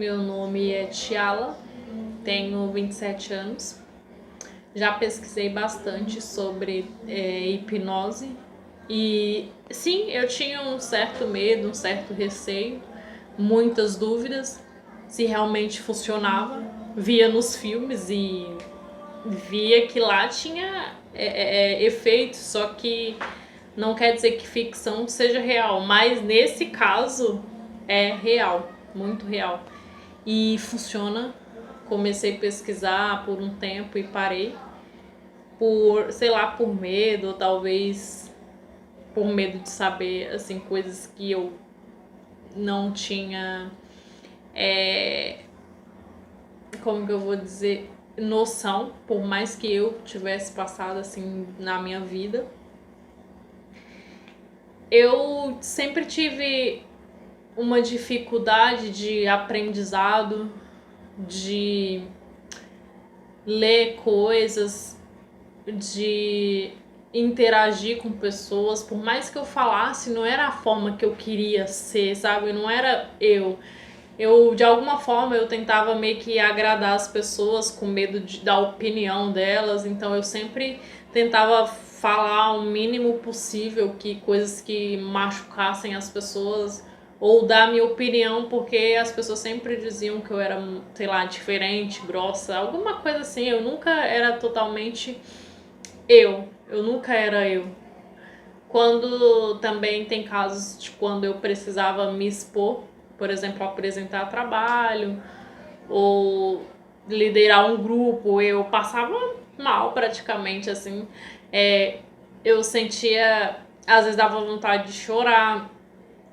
Meu nome é Tiala, tenho 27 anos. Já pesquisei bastante sobre hipnose e sim, eu tinha um certo medo, um certo receio, muitas dúvidas se realmente funcionava. Via nos filmes e via que lá tinha efeitos, só que não quer dizer que ficção seja real, mas nesse caso é real, muito real. E funciona. Comecei a pesquisar por um tempo e parei. Por, sei lá, por medo, ou talvez por medo de saber, assim, coisas que eu não tinha, como que eu vou dizer, noção, por mais que eu tivesse passado, assim, na minha vida. Eu sempre tive uma dificuldade de aprendizado, de ler coisas, de interagir com pessoas, por mais que eu falasse, não era a forma que eu queria ser, sabe? Não era eu. De alguma forma, eu tentava meio que agradar as pessoas com medo da opinião delas, então eu sempre tentava falar o mínimo possível, que coisas que machucassem as pessoas, ou dar minha opinião, porque as pessoas sempre diziam que eu era, sei lá, diferente, grossa, alguma coisa assim. Eu nunca era totalmente eu nunca era eu. Quando também tem casos de quando eu precisava me expor, por exemplo, apresentar trabalho ou liderar um grupo, eu passava mal praticamente, assim. Eu sentia, às vezes dava vontade de chorar.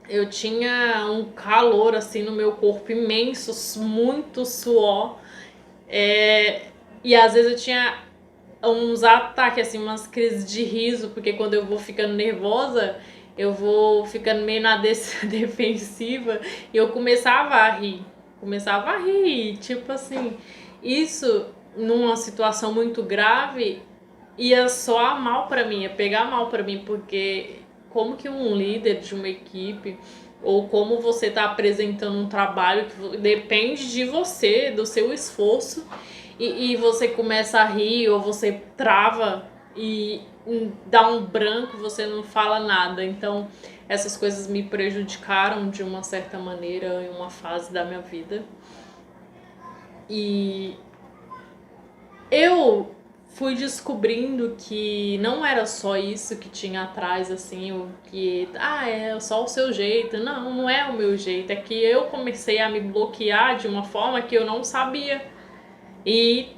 Eu tinha um calor assim no meu corpo imenso, muito suor. E às vezes eu tinha uns ataques, assim, umas crises de riso, porque quando eu vou ficando nervosa, eu vou ficando meio na defensiva e eu começava a rir, tipo assim, isso numa situação muito grave ia soar mal pra mim, ia pegar mal pra mim, porque como que um líder de uma equipe ou como você tá apresentando um trabalho que depende de você, do seu esforço, e você começa a rir ou você trava e dá um branco, você não fala nada. Então, essas coisas me prejudicaram de uma certa maneira em uma fase da minha vida. E eu fui descobrindo que não era só isso que tinha atrás, assim, o que, é só o seu jeito. Não, não é o meu jeito. É que eu comecei a me bloquear de uma forma que eu não sabia. E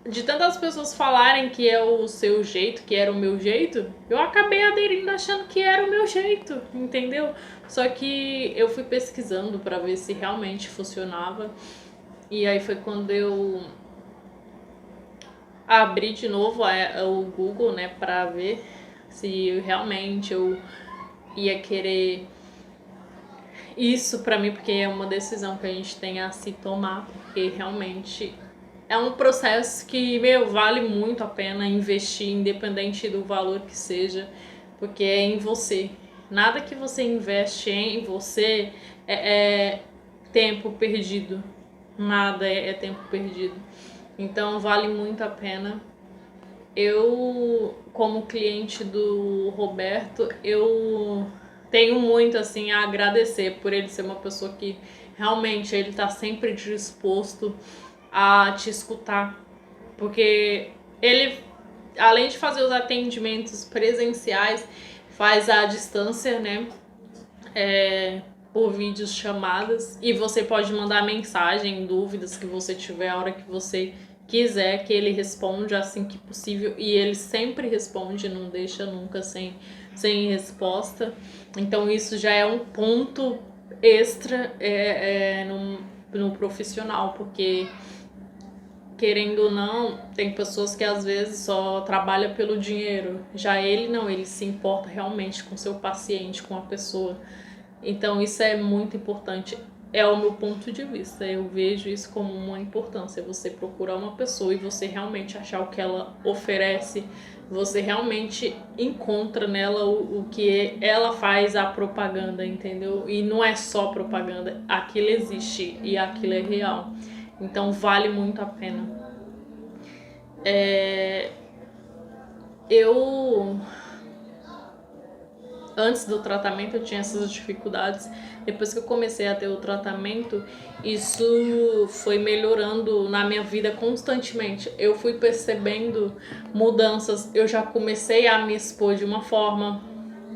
de tantas pessoas falarem que é o seu jeito, que era o meu jeito, eu acabei aderindo achando que era o meu jeito, entendeu? Só que eu fui pesquisando pra ver se realmente funcionava. E aí foi quando eu abri de novo o Google, né, pra ver se realmente eu ia querer isso pra mim, porque é uma decisão que a gente tem a se tomar, porque realmente é um processo que, vale muito a pena investir, independente do valor que seja, porque é em você. Nada que você investe em você é tempo perdido. Nada é tempo perdido. Então vale muito a pena. Eu, como cliente do Roberto, eu tenho muito assim a agradecer por ele ser uma pessoa que realmente ele tá sempre disposto a te escutar, porque ele, além de fazer os atendimentos presenciais, faz à distância, né, por vídeos chamadas, e você pode mandar mensagem, dúvidas que você tiver a hora que você quiser, que ele responde assim que possível, e ele sempre responde, não deixa nunca sem resposta. Então isso já é um ponto extra no profissional, porque querendo ou não, tem pessoas que às vezes só trabalham pelo dinheiro. Já ele não, ele se importa realmente com o seu paciente, com a pessoa. Então isso é muito importante. é o meu ponto de vista. Eu vejo isso como uma importância. Você procurar uma pessoa e você realmente achar o que ela oferece, você realmente encontra nela o que ela faz a propaganda, entendeu? E não é só propaganda, aquilo existe e aquilo é real. Então vale muito a pena. Eu antes do tratamento eu tinha essas dificuldades. Depois que eu comecei a ter o tratamento, isso foi melhorando na minha vida constantemente. Eu fui percebendo mudanças. Eu já comecei a me expor de uma forma.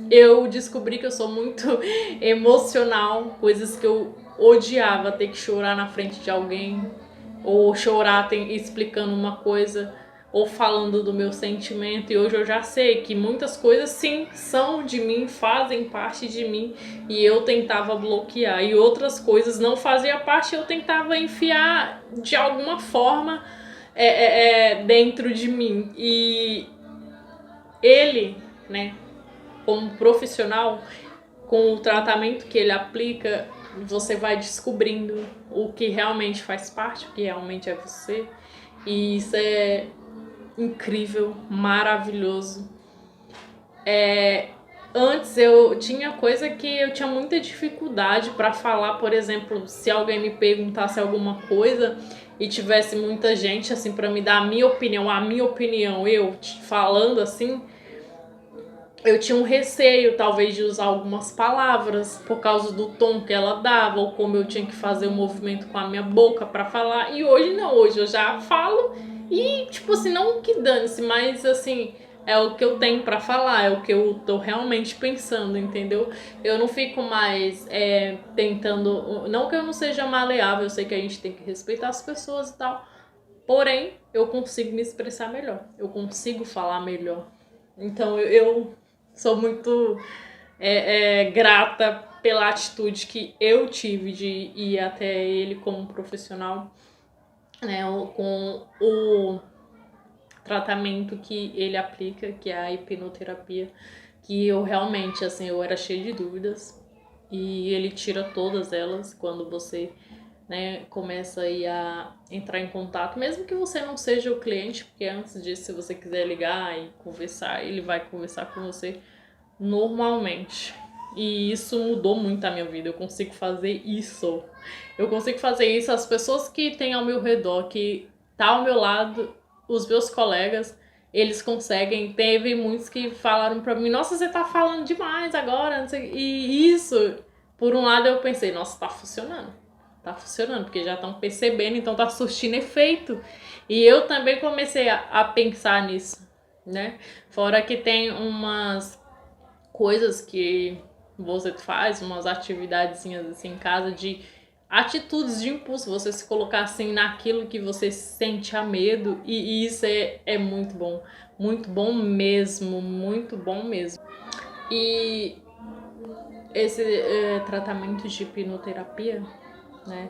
Eu descobri que eu sou muito emocional, coisas que eu odiava, ter que chorar na frente de alguém, ou chorar explicando uma coisa, ou falando do meu sentimento. E hoje eu já sei que muitas coisas sim são de mim, fazem parte de mim, e eu tentava bloquear, e outras coisas não faziam parte, eu tentava enfiar de alguma forma dentro de mim. E ele, né, como profissional, com o tratamento que ele aplica, você vai descobrindo o que realmente faz parte, o que realmente é você. E isso é incrível, maravilhoso. Antes eu tinha coisa que eu tinha muita dificuldade para falar, por exemplo, se alguém me perguntasse alguma coisa e tivesse muita gente assim para me dar a minha opinião, eu falando assim, eu tinha um receio, talvez, de usar algumas palavras por causa do tom que ela dava, ou como eu tinha que fazer o movimento com a minha boca para falar. E hoje não, hoje eu já falo e, tipo assim, não que dane-se, mas assim, é o que eu tenho para falar, é o que eu tô realmente pensando, entendeu? Eu não fico mais tentando. Não que eu não seja maleável, eu sei que a gente tem que respeitar as pessoas e tal. Porém, eu consigo me expressar melhor, eu consigo falar melhor. Então eu sou muito grata pela atitude que eu tive de ir até ele como profissional, né, com o tratamento que ele aplica, que é a hipnoterapia, que eu realmente, assim, eu era cheia de dúvidas e ele tira todas elas quando você, né, começa aí a entrar em contato, mesmo que você não seja o cliente, porque antes disso, se você quiser ligar e conversar, ele vai conversar com você normalmente. E isso mudou muito a minha vida. Eu consigo fazer isso. Eu consigo fazer isso. As pessoas que têm ao meu redor, que tá ao meu lado, os meus colegas, eles conseguem. Teve muitos que falaram pra mim: nossa, você tá falando demais agora, não sei. E isso, por um lado, eu pensei: nossa, tá funcionando. Tá funcionando, porque já estão percebendo, então tá surtindo efeito. E eu também comecei a pensar nisso, né? Fora que tem umas coisas que você faz, umas atividadezinhas assim em casa, de atitudes de impulso, você se colocar assim naquilo que você sente a medo, e isso é muito bom mesmo, muito bom mesmo. E esse tratamento de hipnoterapia, né,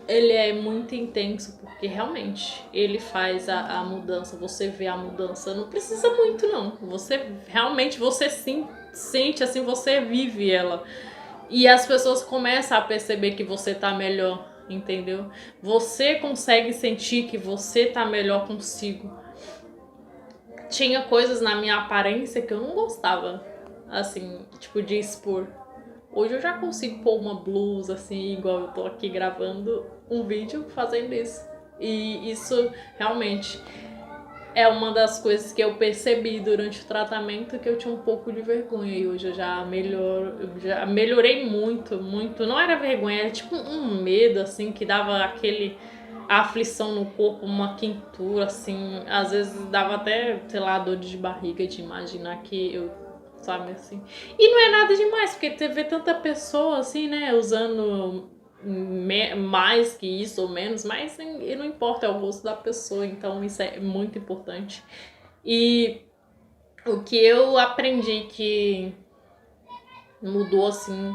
ele é muito intenso, porque realmente ele faz a mudança, você vê a mudança, não precisa muito não, você realmente, você sim, sente assim, você vive ela, e as pessoas começam a perceber que você tá melhor, entendeu? Você consegue sentir que você tá melhor consigo. Tinha coisas na minha aparência que eu não gostava, assim, tipo, de expor. Hoje eu já consigo pôr uma blusa assim, igual eu tô aqui gravando um vídeo fazendo isso. E isso realmente é uma das coisas que eu percebi durante o tratamento, que eu tinha um pouco de vergonha. E hoje eu já melhorei muito, muito. Não era vergonha, era tipo um medo, assim, que dava aquele aflição no corpo, uma quentura, assim. Às vezes dava até, sei lá, dor de barriga de imaginar que eu, sabe, assim. E não é nada demais, porque você vê tanta pessoa, assim, né, usando mais que isso ou menos, mas não importa, é o gosto da pessoa, então isso é muito importante. E o que eu aprendi que mudou, assim,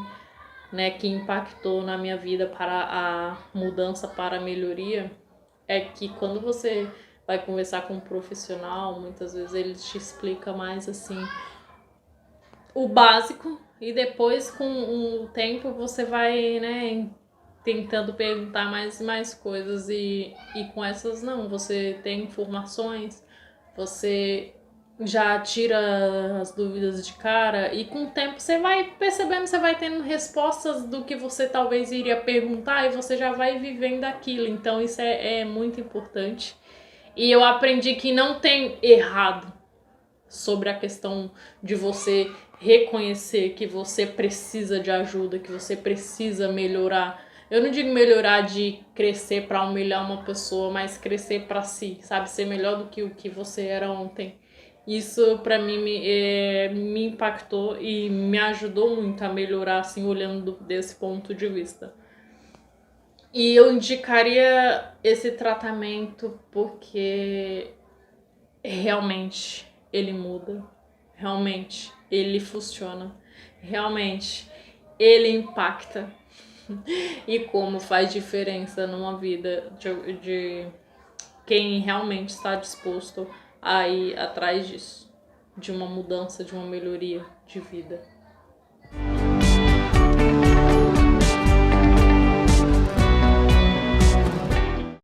né, que impactou na minha vida para a mudança, para a melhoria, é que quando você vai conversar com um profissional, muitas vezes ele te explica mais, assim, o básico, E depois, com o tempo, você vai, né, tentando perguntar mais e mais coisas. E com essas, não. Você tem informações, você já tira as dúvidas de cara. E com o tempo, você vai percebendo, você vai tendo respostas do que você talvez iria perguntar. E você já vai vivendo aquilo. Então, isso é muito importante. E eu aprendi que não tem errado sobre a questão de você reconhecer que você precisa de ajuda, que você precisa melhorar. Eu não digo melhorar de crescer para humilhar uma pessoa, mas crescer para si, sabe? Ser melhor do que o que você era ontem. Isso para mim me impactou e me ajudou muito a melhorar, assim, olhando desse ponto de vista. E eu indicaria esse tratamento porque realmente ele muda, realmente ele funciona, realmente ele impacta. E como faz diferença numa vida de quem realmente está disposto a ir atrás disso, de uma mudança, de uma melhoria de vida.